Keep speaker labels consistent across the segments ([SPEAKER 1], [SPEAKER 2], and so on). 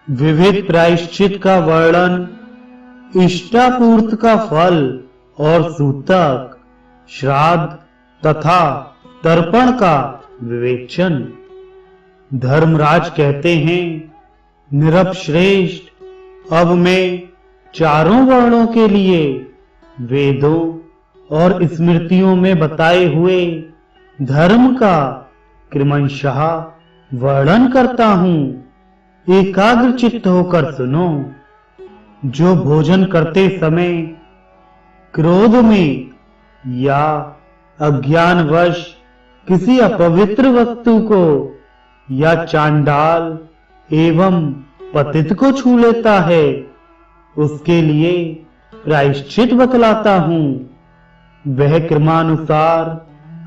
[SPEAKER 1] विविध प्रायश्चित का वर्णन, इष्टापूर्त का फल और सूतक, श्राद्ध तथा तर्पण का विवेचन। धर्मराज कहते हैं, नृपश्रेष्ठ, अब मैं चारों वर्णों के लिए वेदों और स्मृतियों में बताए हुए धर्म का क्रमशः वर्णन करता हूं। एकाग्र चित्त होकर सुनो। जो भोजन करते समय क्रोध में या अज्ञानवश किसी अपवित्र वस्तु को या चांडाल एवं पतित को छू लेता है, उसके लिए प्रायश्चित बतलाता हूं। वह क्रमानुसार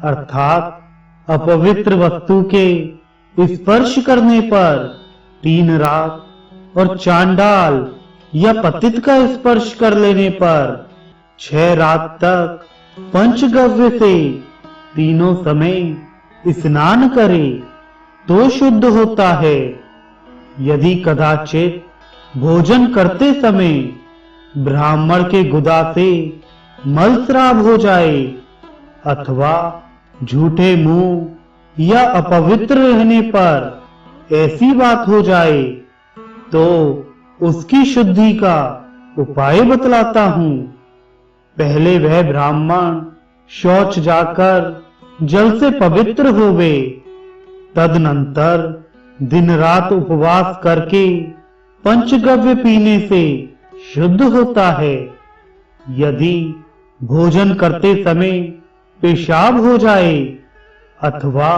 [SPEAKER 1] अर्थात अपवित्र वस्तु के स्पर्श करने पर 3 रात और चांडाल या पतित का स्पर्श कर लेने पर 6 रात तक पंचगव्य से तीनों समय स्नान करे तो शुद्ध होता है। यदि कदाचित भोजन करते समय ब्राह्मण के गुदा से मलस्राव हो जाए अथवा झूठे मुंह या अपवित्र रहने पर ऐसी बात हो जाए, तो उसकी शुद्धि का उपाय बतलाता हूं। पहले वह ब्राह्मण शौच जाकर जल से पवित्र होवे, तदनंतर दिन रात उपवास करके पंचगव्य पीने से शुद्ध होता है। यदि भोजन करते समय पेशाब हो जाए अथवा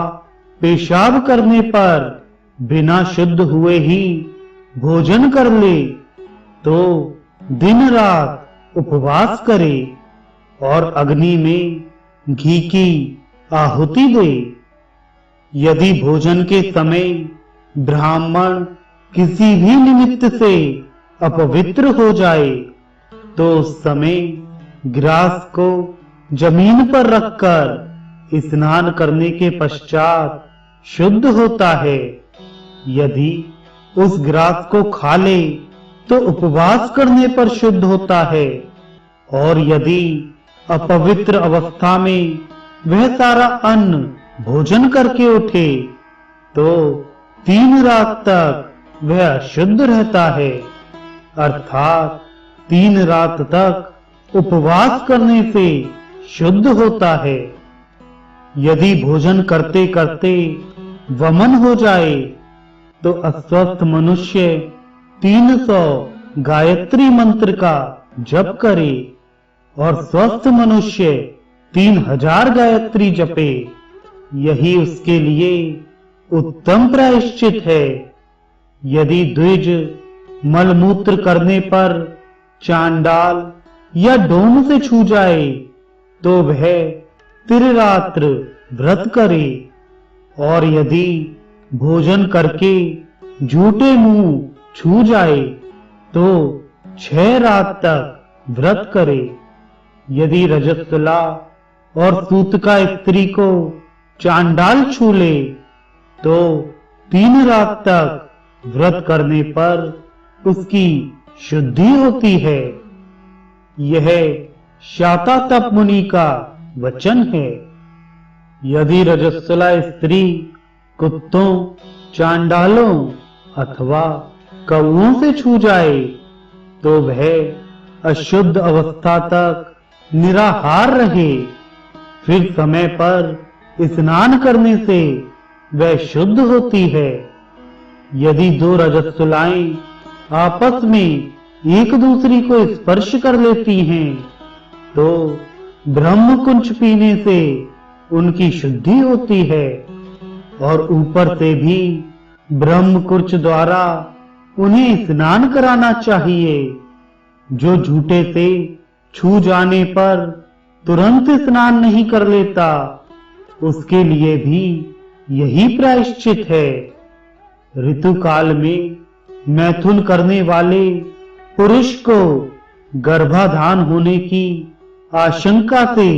[SPEAKER 1] पेशाब करने पर बिना शुद्ध हुए ही भोजन कर ले, तो दिन रात उपवास करे और अग्नि में घी की आहुति दे। यदि भोजन के समय ब्राह्मण किसी भी निमित्त से अपवित्र हो जाए, तो उस समय ग्रास को जमीन पर रखकर स्नान करने के पश्चात शुद्ध होता है। यदि उस ग्रास को खा ले तो उपवास करने पर शुद्ध होता है, और यदि अपवित्र अवस्था में वह सारा अन्न भोजन करके उठे, तो 3 रात तक वह अशुद्ध रहता है, अर्थात 3 रात तक उपवास करने से शुद्ध होता है। यदि भोजन करते करते वमन हो जाए, तो अस्वस्थ मनुष्य 300 गायत्री मंत्र का जप करे और स्वस्थ मनुष्य 3000 गायत्री जपे। यही उसके लिए उत्तम प्रायश्चित है। यदि द्विज मलमूत्र करने पर चांडाल या डोम से छू जाए, तो वह त्रिरात्र व्रत करे, और यदि भोजन करके झूठे मुंह छू जाए, तो 6 रात तक व्रत करे। यदि रजस्वला और सूतका स्त्री को चांडाल छू ले, तो 3 रात तक व्रत करने पर उसकी शुद्धि होती है। यह शातातप मुनि का वचन है। यदि रजस्वला स्त्री कुत्तों, चांडालों अथवा कौओं से छू जाए, तो वह अशुद्ध अवस्था तक निराहार रहे। फिर समय पर स्नान करने से वह शुद्ध होती है। यदि 2 रजस्वलाएं आपस में एक दूसरी को स्पर्श कर लेती हैं, तो ब्रह्म कुंच पीने से उनकी शुद्धि होती है, और ऊपर से भी ब्रह्म कुंच द्वारा उन्हें स्नान कराना चाहिए। जो झूठे से छू जाने पर तुरंत स्नान नहीं कर लेता, उसके लिए भी यही प्रायश्चित है। ऋतु काल में मैथुन करने वाले पुरुष को गर्भाधान होने की आशंका से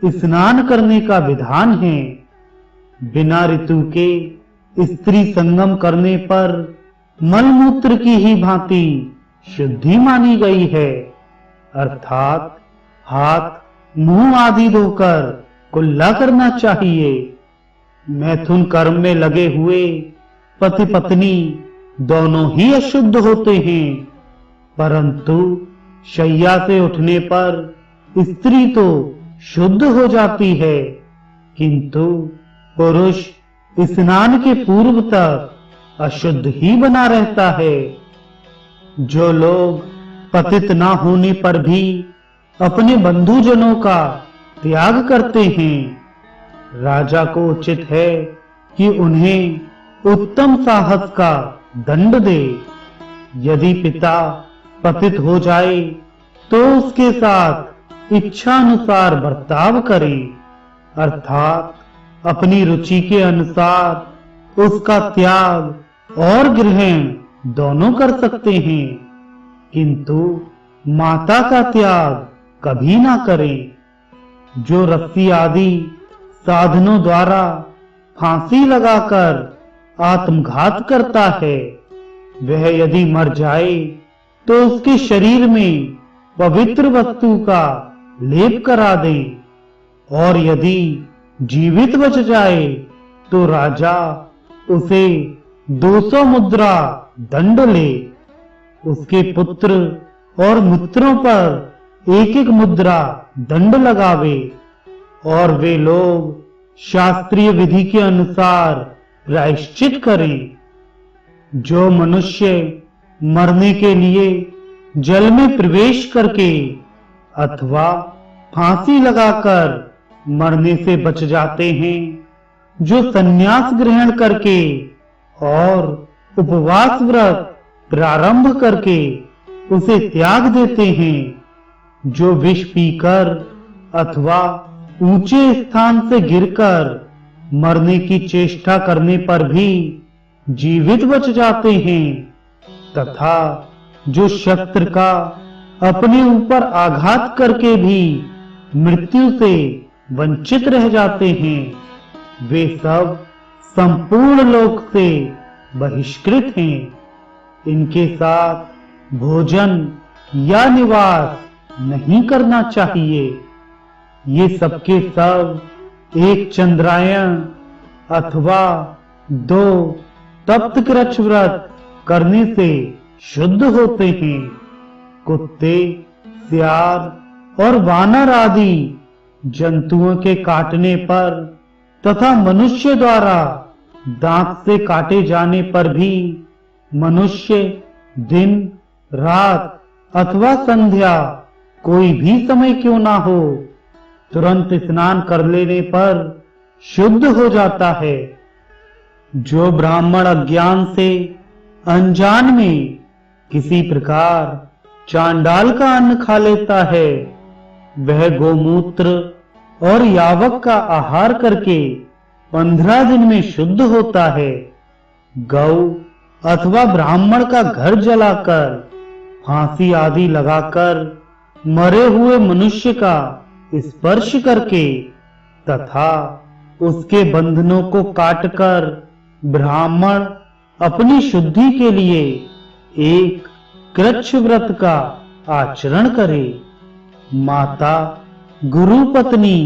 [SPEAKER 1] स्नान करने का विधान है। बिना ऋतु के स्त्री संगम करने पर मलमूत्र की ही भांति शुद्धि मानी गई है, अर्थात हाथ मुंह आदि धोकर कुल्ला करना चाहिए। मैथुन कर्म में लगे हुए पति पत्नी दोनों ही अशुद्ध होते हैं, परंतु शैया से उठने पर स्त्री तो शुद्ध हो जाती है, किंतु पुरुष स्नान के पूर्व तक अशुद्ध ही बना रहता है। जो लोग पतित ना होने पर भी अपने बंधुजनों का त्याग करते हैं, राजा को उचित है कि उन्हें उत्तम साहस का दंड दे। यदि पिता पतित हो जाए तो उसके साथ इच्छानुसार बर्ताव करे, अर्थात अपनी रुचि के अनुसार उसका त्याग और ग्रहण दोनों कर सकते हैं, किंतु माता का त्याग कभी ना करें। जो रस्सी आदि साधनों द्वारा फांसी लगाकर आत्मघात करता है, वह यदि मर जाए तो उसके शरीर में पवित्र वस्तु का लेप करा दें, और यदि जीवित बच जाए तो राजा उसे 200 मुद्रा दंड ले। उसके पुत्र और मित्रों पर 1-1 मुद्रा दंड लगावे, और वे लोग शास्त्रीय विधि के अनुसार प्रायश्चित करें। जो मनुष्य मरने के लिए जल में प्रवेश करके अथवा फांसी लगाकर मरने से बच जाते हैं, जो संन्यास ग्रहण करके और उपवास व्रत प्रारंभ करके उसे त्याग देते हैं, जो विष पीकर अथवा ऊंचे स्थान से गिरकर मरने की चेष्टा करने पर भी जीवित बच जाते हैं, तथा जो शस्त्र का अपने ऊपर आघात करके भी मृत्यु से वंचित रह जाते हैं, वे सब संपूर्ण लोक से बहिष्कृत हैं। इनके साथ भोजन या निवास नहीं करना चाहिए। ये सबके सब एक चंद्रायण अथवा 2 तप्त कृच्छ व्रत करने से शुद्ध होते हैं। कुत्ते, सियार और वानर आदि जंतुओं के काटने पर तथा मनुष्य द्वारा दांत से काटे जाने पर भी मनुष्य दिन रात अथवा संध्या कोई भी समय क्यों ना हो, तुरंत स्नान कर लेने पर शुद्ध हो जाता है। जो ब्राह्मण अज्ञान से अनजान में किसी प्रकार चांडाल का अन्न खा लेता है, वह गोमूत्र और यावक का आहार करके 15 दिन में शुद्ध होता है। गौ अथवा ब्राह्मण का घर जलाकर, फांसी आदि लगाकर, मरे हुए मनुष्य का स्पर्श करके तथा उसके बंधनों को काटकर ब्राह्मण अपनी शुद्धि के लिए एक कृच्छ व्रत का आचरण करे। माता, गुरु पत्नी,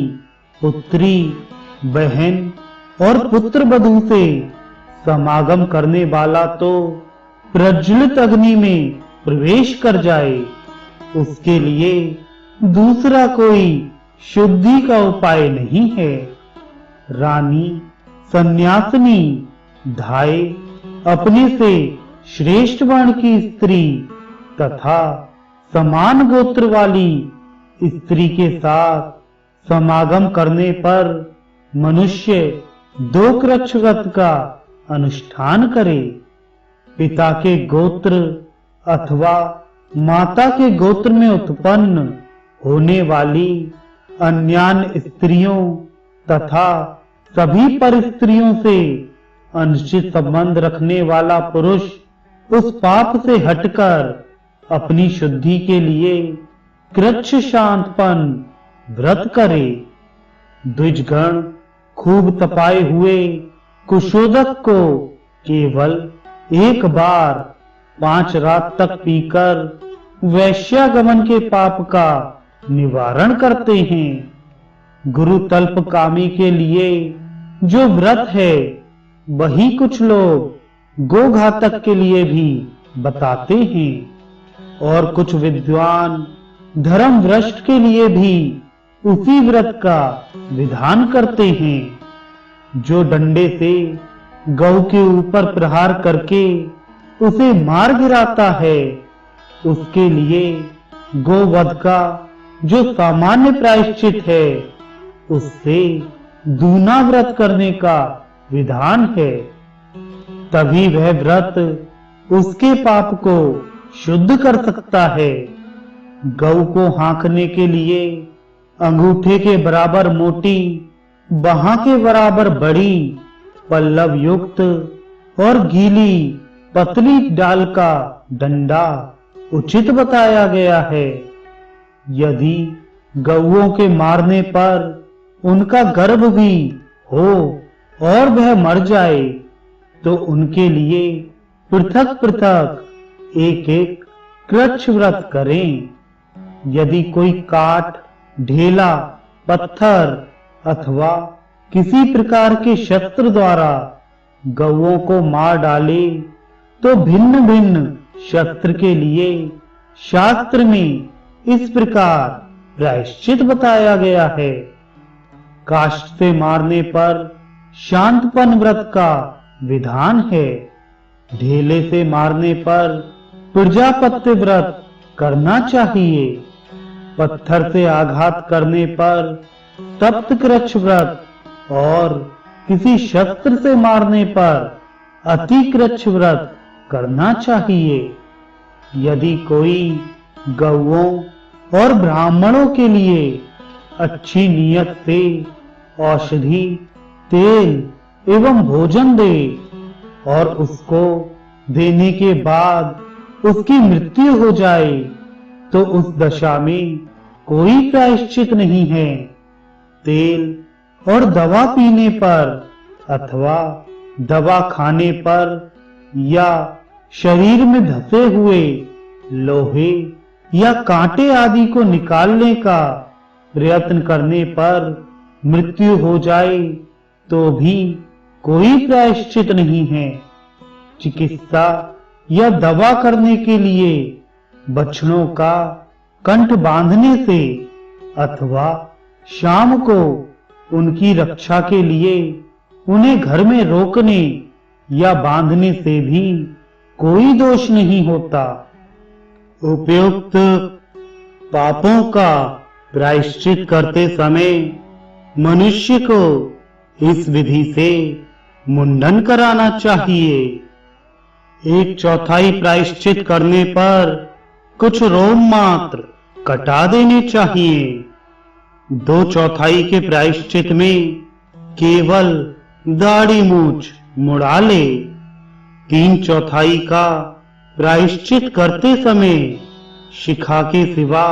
[SPEAKER 1] पुत्री, बहन और पुत्र वधू से समागम करने वाला तो प्रज्वलित अग्नि में प्रवेश कर जाए, उसके लिए दूसरा कोई शुद्धि का उपाय नहीं है। रानी, सन्यासिनी, धाय, अपने से श्रेष्ठ वर्ण की स्त्री तथा समान गोत्र वाली स्त्री के साथ समागम करने पर मनुष्य 2 कृच्छ व्रत का अनुष्ठान करे। पिता के गोत्र अथवा माता के गोत्र में उत्पन्न होने वाली अन्यान्य स्त्रियों तथा सभी परस्त्रियों से अनुचित संबंध रखने वाला पुरुष उस पाप से हटकर अपनी शुद्धि के लिए कृच्छ शांतपन व्रत करे। द्विजगण खूब तपाए हुए कुशोदक को केवल एक बार 5 रात तक पीकर वैश्यागमन के पाप का निवारण करते हैं। गुरु तल्पकामी के लिए जो व्रत है वही कुछ लोग गोघातक के लिए भी बताते हैं और कुछ विद्वान धर्म भ्रष्ट के लिए भी उसी व्रत का विधान करते हैं। जो डंडे से गौ के ऊपर प्रहार करके उसे मार गिराता है, उसके लिए गोवध का जो सामान्य प्रायश्चित है उससे दूना व्रत करने का विधान है। तभी वह व्रत उसके पाप को शुद्ध कर सकता है। गौ को हाँकने के लिए अंगूठे के बराबर मोटी, बाह के बराबर बड़ी, पल्लव युक्त और गीली पतली डाल का डंडा उचित बताया गया है। यदि गौओं के मारने पर उनका गर्भ भी हो और वह मर जाए तो उनके लिए पृथक पृथक एक एक कृच्छ व्रत करें। यदि कोई काठ, ढेला, पत्थर अथवा किसी प्रकार के शस्त्र द्वारा गौओं को मार डाले तो भिन्न भिन्न शस्त्र के लिए शास्त्र में इस प्रकार प्रायश्चित बताया गया है। काष्ठ से मारने पर शांतपन व्रत का विधान है। ढेले से मारने पर प्रजापत्य व्रत करना चाहिए। पत्थर से आघात करने पर तप्त कृच्छ व्रत और किसी शस्त्र से मारने पर अति कृच्छ व्रत करना चाहिए। यदि कोई गौओं और ब्राह्मणों के लिए अच्छी नियत से औषधि, तेल एवं भोजन दे और उसको देने के बाद उसकी मृत्यु हो जाए तो उस दशा में कोई प्रायश्चित नहीं है। तेल और दवा पीने पर अथवा दवा खाने पर या शरीर में धसे हुए लोहे या कांटे आदि को निकालने का प्रयत्न करने पर मृत्यु हो जाए तो भी कोई प्रायश्चित नहीं है। चिकित्सा या दवा करने के लिए बछड़ों का कंठ बांधने से अथवा शाम को उनकी रक्षा के लिए उन्हें घर में रोकने या बांधने से भी कोई दोष नहीं होता। उपयुक्त पापों का प्रायश्चित करते समय मनुष्य को इस विधि से मुंडन कराना चाहिए। 1/4 प्रायश्चित करने पर कुछ रोम मात्र कटा देने चाहिए। 2/4 के प्रायश्चित में केवल दाढ़ी मूछ मुड़ा ले। 3/4 का प्रायश्चित करते समय शिखा के सिवा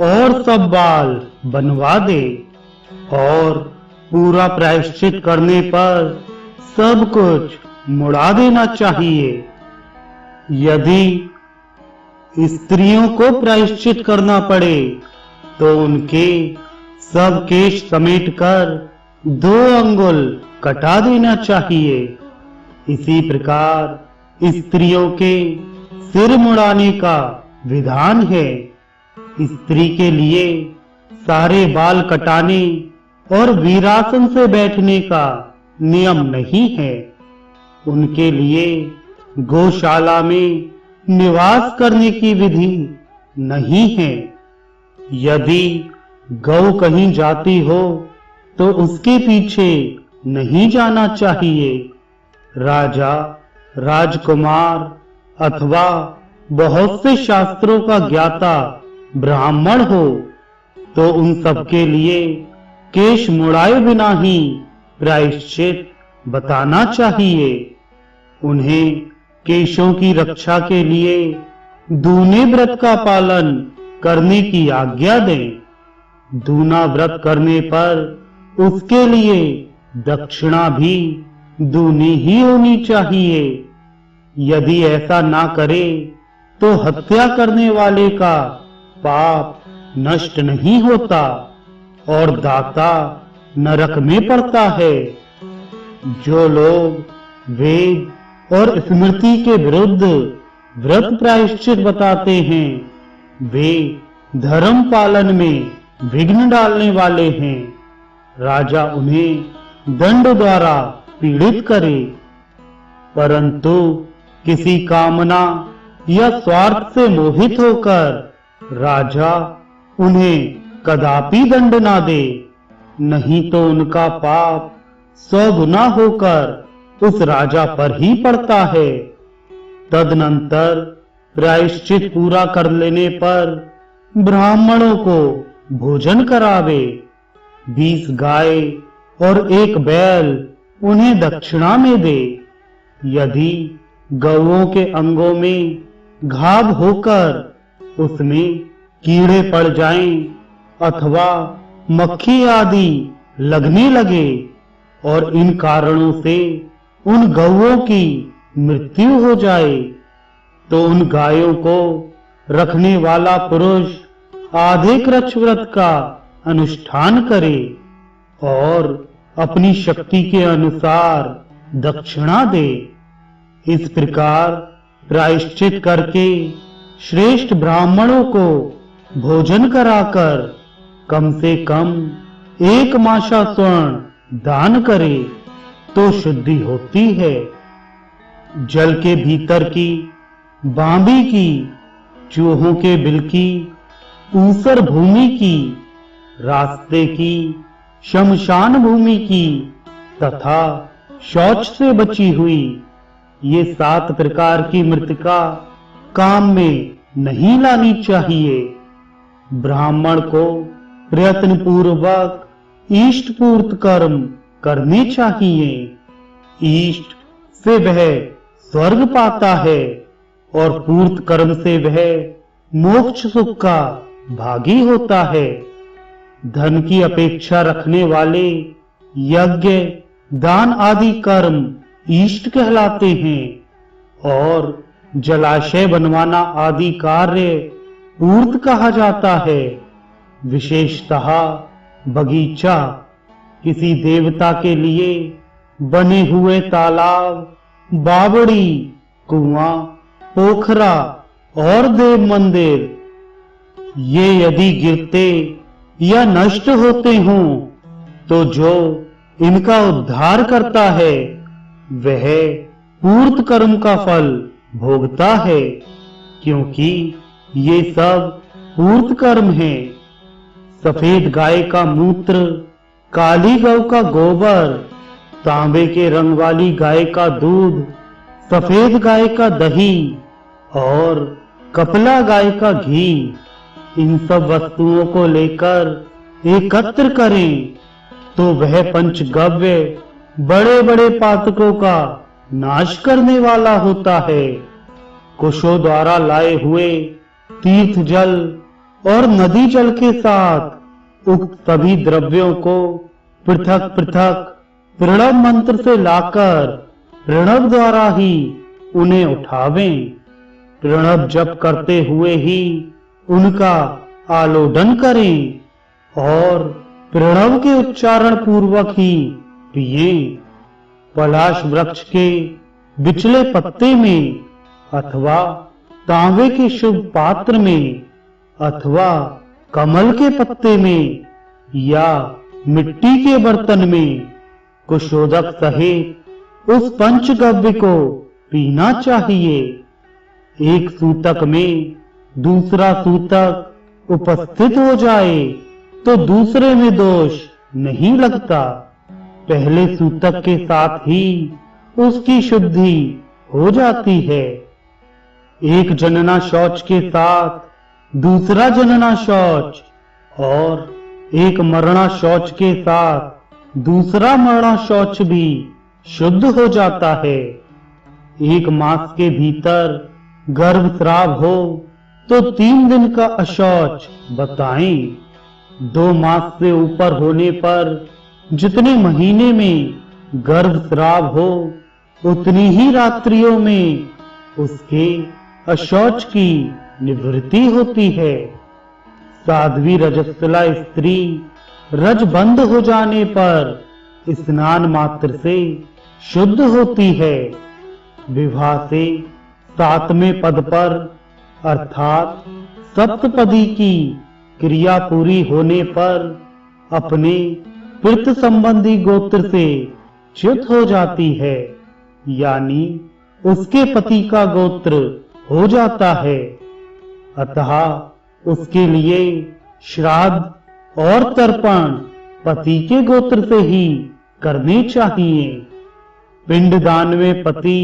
[SPEAKER 1] और सब बाल बनवा दे और पूरा प्रायश्चित करने पर सब कुछ मुड़ा देना चाहिए। यदि स्त्रियों को प्रायश्चित करना पड़े तो उनके सब केश समेटकर 2 अंगुल कटा देना चाहिए। इसी प्रकार स्त्रियों के सिर मुड़ाने का विधान है। स्त्री के लिए सारे बाल कटाने और वीरासन से बैठने का नियम नहीं है। उनके लिए गौशाला में निवास करने की विधि नहीं है। यदि गौ कहीं जाती हो तो उसके पीछे नहीं जाना चाहिए। राजा, राजकुमार अथवा बहुत से शास्त्रों का ज्ञाता ब्राह्मण हो तो उन सब के लिए केश मुड़ाए बिना ही प्रायश्चित बताना चाहिए। उन्हें केशों की रक्षा के लिए दूने व्रत का पालन करने की आज्ञा दें। दूना व्रत करने पर उसके लिए दक्षिणा भी दूनी ही होनी चाहिए। यदि ऐसा ना करे तो हत्या करने वाले का पाप नष्ट नहीं होता और दाता नरक में पड़ता है। जो लोग वेद और स्मृति के विरुद्ध व्रत प्रायश्चित बताते हैं, वे धर्म पालन में विघ्न डालने वाले हैं। राजा उन्हें दंड द्वारा पीड़ित करे, परंतु किसी कामना या स्वार्थ से मोहित होकर राजा उन्हें कदापि दंड ना दे, नहीं तो उनका पाप 100 गुना होकर उस राजा पर ही पड़ता है। तदनंतर प्रायश्चित पूरा कर लेने पर ब्राह्मणों को भोजन करावे। 20 गाय और 1 बैल उन्हें दक्षिणा में दे। यदि गौओं के अंगों में घाव होकर उसमें कीड़े पड़ जाएं अथवा मक्खी आदि लगने लगे और इन कारणों से उन गौओं की मृत्यु हो जाए, तो उन गायों को रखने वाला पुरुष आधे कृच्छ व्रत का अनुष्ठान करे और अपनी शक्ति के अनुसार दक्षिणा दे। इस प्रकार प्रायश्चित करके श्रेष्ठ ब्राह्मणों को भोजन कराकर कम से कम 1 माशा स्वर्ण दान करे तो शुद्धि होती है। जल के भीतर की बांबी की, चूहों के बिल की, ऊसर भूमि की, रास्ते की, शमशान भूमि की तथा शौच से बची हुई, ये 7 प्रकार की मृतिका काम में नहीं लानी चाहिए। ब्राह्मण को प्रयत्न पूर्वक इष्ट पूर्त कर्म करने चाहिए। इष्ट से वह स्वर्ग पाता है और पूर्त कर्म से वह मोक्ष सुख का भागी होता है। धन की अपेक्षा रखने वाले यज्ञ, दान आदि कर्म इष्ट कहलाते हैं और जलाशय बनवाना आदि कार्य पूर्त कहा जाता है। विशेषतः बगीचा, किसी देवता के लिए बने हुए तालाब, बावड़ी, कुआं, पोखरा और देव मंदिर, ये यदि गिरते या नष्ट होते हों तो जो इनका उद्धार करता है वह पूर्त कर्म का फल भोगता है, क्योंकि ये सब पूर्त कर्म है। सफेद गाय का मूत्र, काली गौ का गोबर, तांबे के रंग वाली गाय का दूध, सफेद गाय का दही और कपला गाय का घी, इन सब वस्तुओं को लेकर एकत्र करें तो वह पंचगव्य बड़े बड़े पातकों का नाश करने वाला होता है। कुशों द्वारा लाए हुए तीर्थ जल और नदी जल के साथ उक्त सभी द्रव्यों को पृथक पृथक प्रणव मंत्र से लाकर प्रणव द्वारा ही उन्हें उठावें। प्रणव जप करते हुए ही उनका आलोडन करें और प्रणव के उच्चारण पूर्वक ही पिएं। पलाश वृक्ष के बिचले पत्ते में अथवा तांबे के शुभ पात्र में अथवा कमल के पत्ते में या मिट्टी के बर्तन में कुशोदक सहित उस पंचगव्य को पीना चाहिए। एक सूतक में दूसरा सूतक उपस्थित हो जाए तो दूसरे में दोष नहीं लगता। पहले सूतक के साथ ही उसकी शुद्धि हो जाती है। एक जनना शौच के साथ दूसरा जनना शौच और एक मरणा शौच के साथ दूसरा मरणा शौच भी शुद्ध हो जाता है। 1 मास के भीतर गर्भस्राव हो तो 3 दिन का अशौच बताएं। 2 मास से ऊपर होने पर जितने महीने में गर्भस्राव हो उतनी ही रात्रियों में उसके अशौच की निवृत्ति होती है। साध्वी रजस्वला स्त्री रज बंद हो जाने पर स्नान मात्र से शुद्ध होती है। विवाह से 7वें पद पर अर्थात सप्तपदी की क्रिया पूरी होने पर अपने पितृ संबंधी गोत्र से च्युत हो जाती है, यानी उसके पति का गोत्र हो जाता है। अतः उसके लिए श्राद्ध और तर्पण पति के गोत्र से ही करने चाहिए। पिंडदान में पति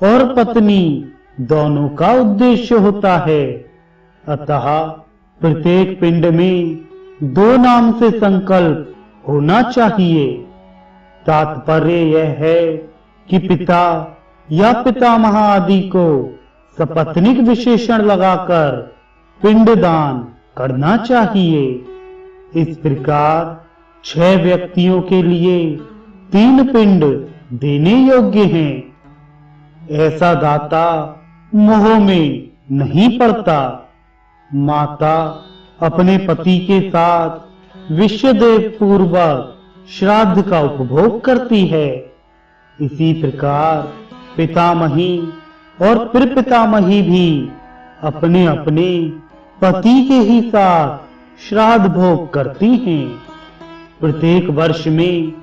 [SPEAKER 1] और पत्नी दोनों का उद्देश्य होता है। अतः प्रत्येक पिंड में 2 नाम से संकल्प होना चाहिए। तात्पर्य यह है कि पिता या पितामह आदि को सपत्नीक विशेषण लगाकर पिंडदान करना चाहिए। इस प्रकार 6 व्यक्तियों के लिए 3 पिंड देने योग्य हैं। ऐसा दाता मोह में नहीं पड़ता। माता अपने पति के साथ विश्वदेव पूर्वक श्राद्ध का उपभोग करती है। इसी प्रकार पितामही और पितामही भी अपने अपने पति के ही साथ श्राद्ध भोग करती हैं। प्रत्येक वर्ष में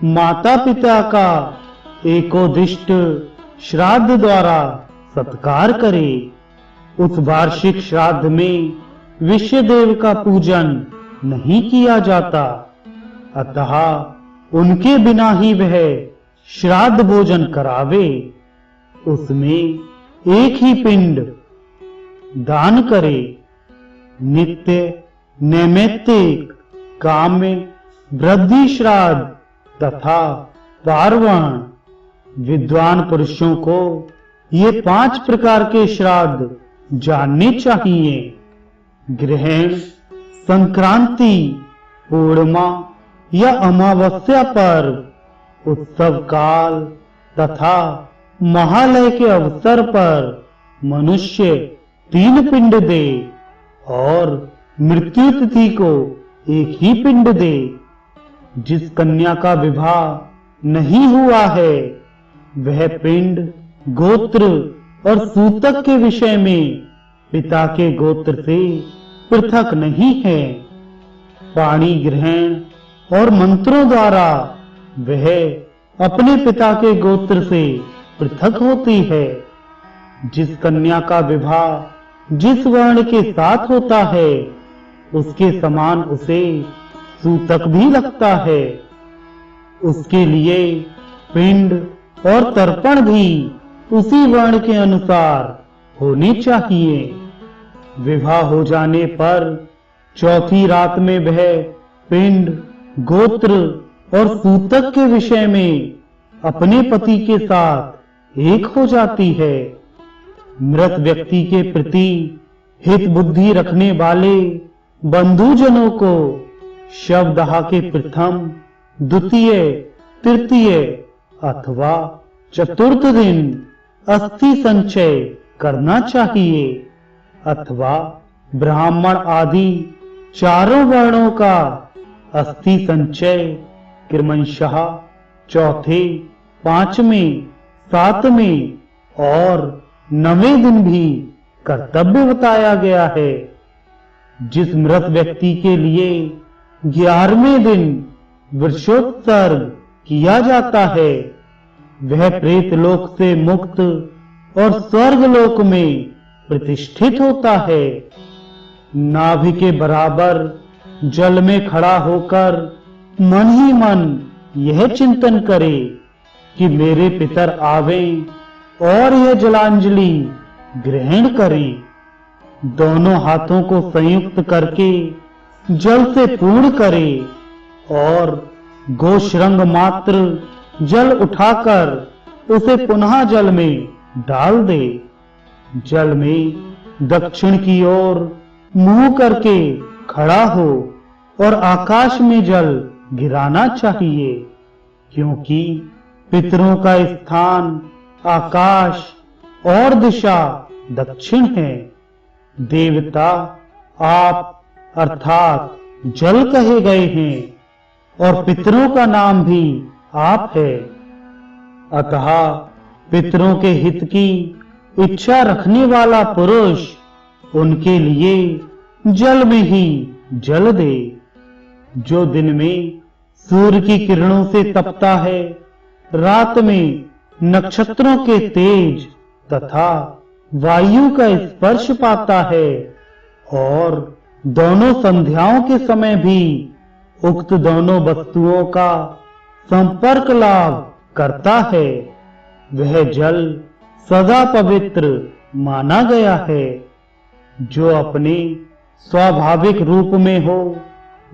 [SPEAKER 1] माता पिता का एकोदिष्ट श्राद्ध द्वारा सत्कार करे। उस वार्षिक श्राद्ध में विश्वदेव का पूजन नहीं किया जाता, अतः उनके बिना ही वह श्राद्ध भोजन करावे। उसमें एक ही पिंड दान करे। नित्य नैमित्तिक काम्य वृद्धि श्राद्ध तथा पार्वण। विद्वान पुरुषों को ये 5 प्रकार के श्राद्ध जानने चाहिए। ग्रहण, संक्रांति, पूर्णिमा या अमावस्या पर्व, उत्सव काल तथा महालय के अवसर पर मनुष्य 3 पिंड दे और मृत्यु तिथि को एक ही पिंड दे। जिस कन्या का विवाह नहीं हुआ है वह पिंड गोत्र और सूतक के विषय में पिता के गोत्र से पृथक नहीं है। पाणी ग्रहण और मंत्रों द्वारा वह अपने पिता के गोत्र से पृथक होती है। जिस कन्या का विवाह जिस वर्ण के साथ होता है उसके समान उसे सूतक भी लगता है। उसके लिए पिंड और तर्पण भी उसी वर्ण के अनुसार होने चाहिए। विवाह हो जाने पर चौथी रात में वह पिंड, गोत्र और सूतक के विषय में अपने पति के साथ एक हो जाती है। मृत व्यक्ति के प्रति हित बुद्धि रखने वाले बंधुजनों को शवदाह के प्रथम, द्वितीय, तृतीय अथवा चतुर्थ दिन अस्थि संचय करना चाहिए, अथवा ब्राह्मण आदि चारों वर्णों का अस्थि संचय क्रमशः चौथे, 5वें, 7वें और 9वें दिन भी कर्तव्य बताया गया है। जिस मृत व्यक्ति के लिए 11वें दिन वृषोत्सर्ग किया जाता है वह प्रेतलोक से मुक्त और स्वर्गलोक में प्रतिष्ठित होता है। नाभि के बराबर जल में खड़ा होकर मन ही मन यह चिंतन करे कि मेरे पितर आवें और यह जलांजलि ग्रहण करें। दोनों हाथों को संयुक्त करके जल से पूर्ण करे और गोश्रंग मात्र जल उठाकर उसे पुनः जल में डाल दे। जल में दक्षिण की ओर मुंह करके खड़ा हो और आकाश में जल गिराना चाहिए, क्योंकि पितरों का स्थान आकाश और दिशा दक्षिण है। देवता आप अर्थात जल कहे गए हैं और पितरों का नाम भी आप है। अतः पितरों के हित की इच्छा रखने वाला पुरुष उनके लिए जल में ही जल दे। जो दिन में सूर्य की किरणों से तपता है, रात में नक्षत्रों के तेज तथा वायु का स्पर्श पाता है और दोनों संध्याओं के समय भी उक्त दोनों वस्तुओं का संपर्क लाभ करता है, वह जल सदा पवित्र माना गया है। जो अपने स्वाभाविक रूप में हो,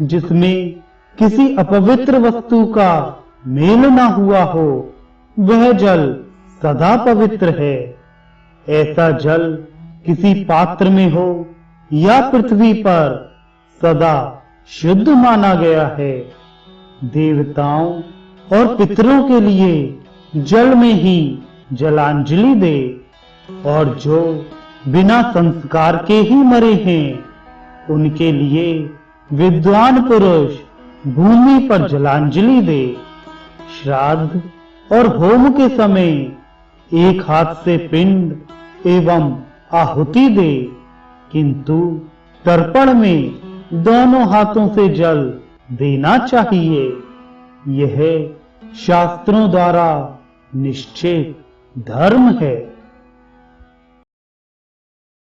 [SPEAKER 1] जिसमें किसी अपवित्र वस्तु का मेल न हुआ हो, वह जल सदा पवित्र है। ऐसा जल किसी पात्र में हो या पृथ्वी पर सदा शुद्ध माना गया है। देवताओं और पितरों के लिए जल में ही जलांजलि दे, और जो बिना संस्कार के ही मरे हैं, उनके लिए विद्वान पुरुष भूमि पर जलांजलि दे। श्राद्ध और होम के समय एक हाथ से पिंड एवं आहुति दे, किंतु तर्पण में दोनों हाथों से जल देना चाहिए। यह शास्त्रों द्वारा निश्चित धर्म है।